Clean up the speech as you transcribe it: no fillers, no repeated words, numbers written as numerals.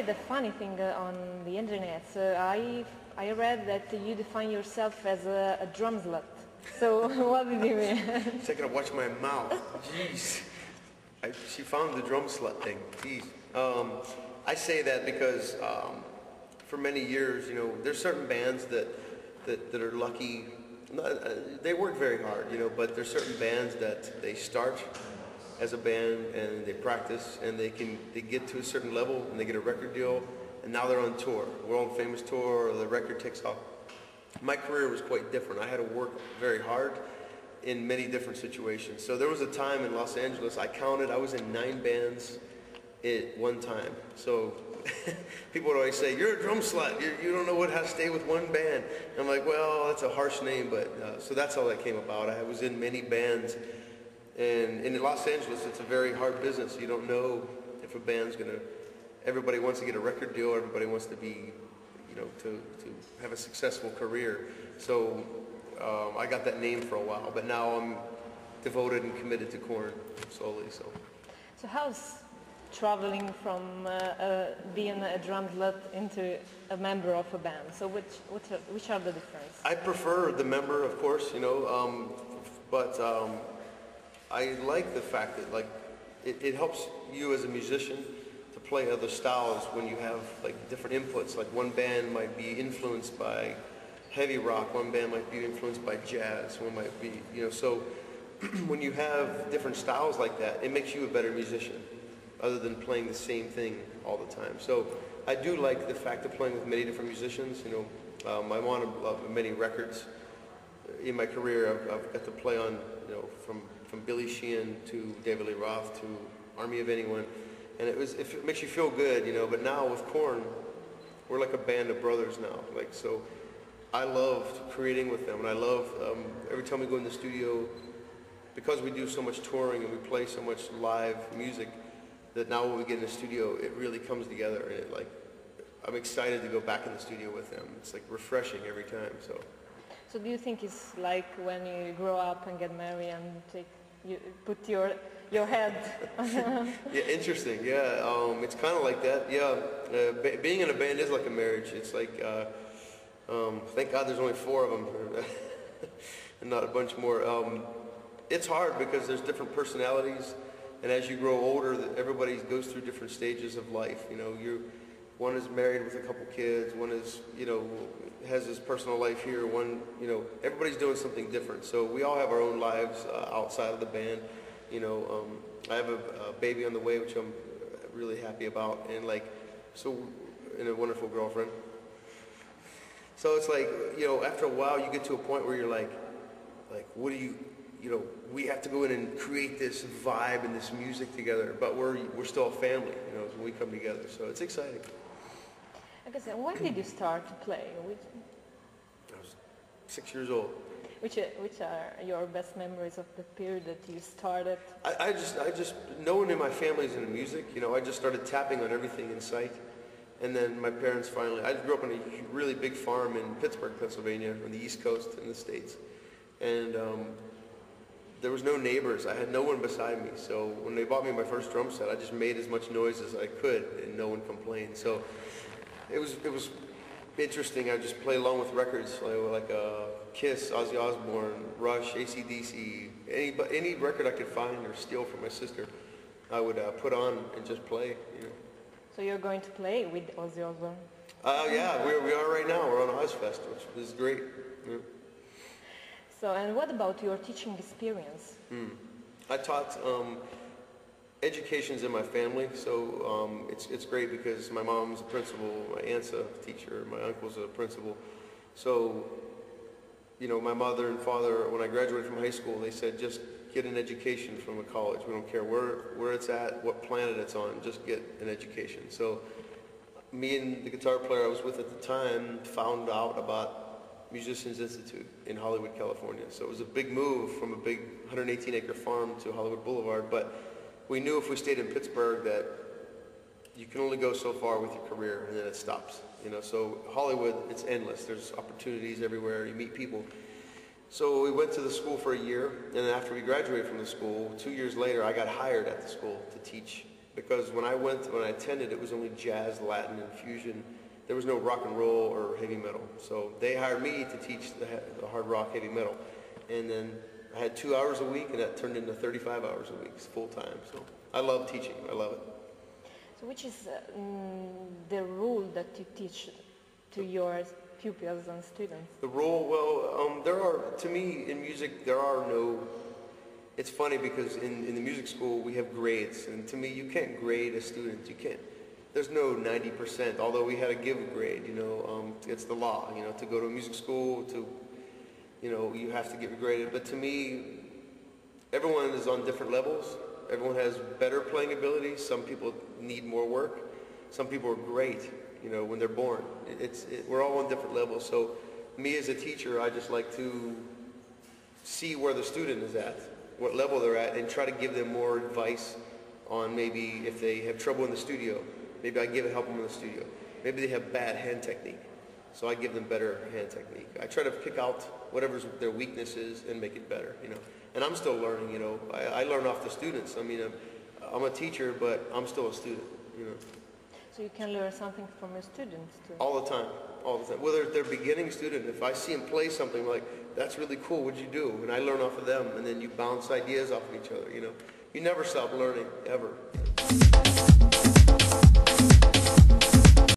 read a funny thing on the internet. I read that you define yourself as a drum slut. So what did you mean? I gotta watch my mouth. Jeez. She found the drum slut thing. Jeez. I say that because for many years, you know, there's certain bands that are lucky. They work very hard, you know, but there's certain bands that they start as a band and they practice and they get to a certain level and they get a record deal and now they're on tour. World Famous Tour, or the record takes off. My career was quite different. I had to work very hard in many different situations. So there was a time in Los Angeles, I counted, I was in 9 bands at one time. So people would always say, you're a drum slut, you don't know how to stay with one band. And I'm like, well, that's a harsh name, but so that's how that came about. I was in many bands, and in Los Angeles, it's a very hard business. You don't know if a band's gonna, everybody wants to get a record deal, everybody wants to be, you know, to have a successful career. So I got that name for a while, but now I'm devoted and committed to Korn solely. So how's traveling from being a drum slut into a member of a band? So which are the differences? I prefer the member, of course, you know, but I like the fact that like it helps you as a musician to play other styles when you have like different inputs. Like one band might be influenced by heavy rock, one band might be influenced by jazz, one might be, you know, so when you have different styles like that, it makes you a better musician other than playing the same thing all the time. So I do like the fact of playing with many different musicians. You know, I'm on many records. In my career, I've got to play on, you know, from Billy Sheehan to David Lee Roth to Army of Anyone, and it makes you feel good, you know. But now with Korn, we're like a band of brothers now. Like, so I love creating with them, and I love every time we go in the studio, because we do so much touring and we play so much live music, that now when we get in the studio, it really comes together, and it, like, I'm excited to go back in the studio with them. It's like refreshing every time. So do you think it's like when you grow up and get married and you put your head? Yeah, interesting. Yeah, it's kind of like that. Yeah, being in a band is like a marriage. It's like, thank God there's only 4 of them, and not a bunch more. It's hard because there's different personalities. And as you grow older, everybody goes through different stages of life. You know, one is married with a couple kids, one is, you know, has his personal life here, one, you know, everybody's doing something different. So we all have our own lives outside of the band. You know, I have a baby on the way, which I'm really happy about, and like, so, and a wonderful girlfriend. So it's like, you know, after a while, you get to a point where you're like, what do you know, we have to go in and create this vibe and this music together, but we're still a family, you know, when we come together. So it's exciting. Okay, so when did you start to play? I was 6 years old. Which are your best memories of the period that you started? I just, no one in my family is into music. You know, I just started tapping on everything in sight. And then my parents finally, I grew up on a really big farm in Pittsburgh, Pennsylvania, on the East Coast in the States. And there was no neighbors. I had no one beside me. So when they bought me my first drum set, I just made as much noise as I could, and no one complained. So it was interesting. I just play along with records like Kiss, Ozzy Osbourne, Rush, AC/DC, any record I could find or steal from my sister, I would put on and just play. You know. So you're going to play with Ozzy Osbourne? Yeah, we are right now. We're on Ozfest, which is great. Yeah. So, and what about your teaching experience? I taught, education's in my family, so it's great because my mom's a principal, my aunt's a teacher, my uncle's a principal. So, you know, my mother and father, when I graduated from high school, they said just get an education from a college. We don't care where it's at, what planet it's on, just get an education. So me and the guitar player I was with at the time found out about Musicians Institute in Hollywood, California. So it was a big move from a big 118-acre farm to Hollywood Boulevard, but we knew if we stayed in Pittsburgh that you can only go so far with your career and then it stops. You know, so Hollywood, it's endless. There's opportunities everywhere. You meet people. So we went to the school for a year, and then after we graduated from the school, 2 years later, I got hired at the school to teach because when I attended, it was only jazz, Latin, and fusion. There was no rock and roll or heavy metal. So they hired me to teach the hard rock, heavy metal. And then I had 2 hours a week, and that turned into 35 hours a week, full time. So I love teaching. I love it. So which is the rule that you teach to your pupils and students? The rule, well, to me, in music, there are no, it's funny because in the music school, we have grades. And to me, you can't grade a student. You can't. There's no 90%, although we had to give a grade, it's the law, to go to a music school, you have to get graded. But to me, everyone is on different levels. Everyone has better playing ability. Some people need more work. Some people are great, when they're born. We're all on different levels. So me as a teacher, I just like to see where the student is at, what level they're at, and try to give them more advice on maybe if they have trouble in the studio. Maybe I help them in the studio. Maybe they have bad hand technique, so I give them better hand technique. I try to pick out whatever their weakness is and make it better, And I'm still learning, I learn off the students. I mean, I'm a teacher, but I'm still a student, So you can learn something from your students too? All the time. Whether they're beginning student, if I see them play something like, that's really cool, what'd you do? And I learn off of them, and then you bounce ideas off of each other, You never stop learning, ever.